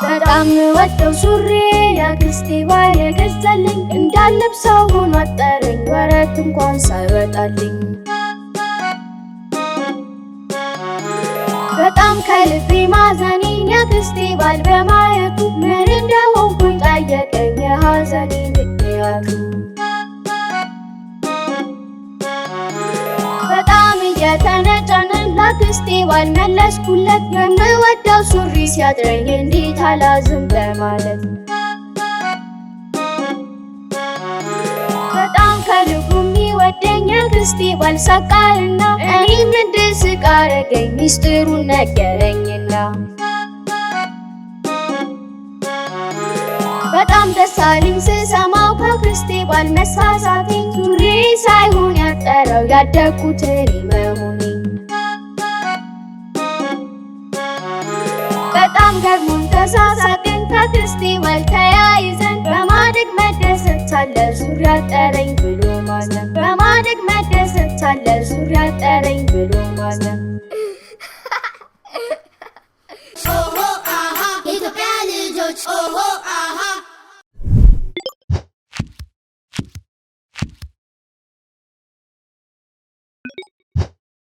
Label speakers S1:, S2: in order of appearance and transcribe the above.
S1: በጣም ወደው ሱሪ ያክስቴ ባል የገዛልኝ እንዳለብሰው ሆኖ አጠረኝ ወረት እንኳን ሳይወጣልኝ በጣም ከልቤ ማዘኔን ያክስቴ ባል በማየቱ ምን እንደሆንኩኝ ጠየቀኝ የሐዘኔ ምክንያቱ በጣም እየተነጨነን ላክስቴ ባል መለስኩለት የምወደው ሱሪ ሲያጥረኝ እንዴት አላዝን በማለት በጣም ከልቡ የሚወደኝ ያክስቴ ባል ሳቃልና እኔም እንድስቅ አረገኝ ሚስጥሩን ነገረኝና በጣም ደስ አለኝ ስሰማው ካክስቴ ባል መሳሳቴን ሱሪ ሳይሆን ያጠረው ያደግኩት እኔ መሆኔን በጣም ገርሞኝ ተሳሳቅን ካክስቴ ባል ተያይዘን በማደግ መደሰት ሳለ ሱሪ አጠረኝ ብሎ ማዘን በማደግ መደሰት ሳለ ሱሪ አጠረኝ ብሎ ማዘን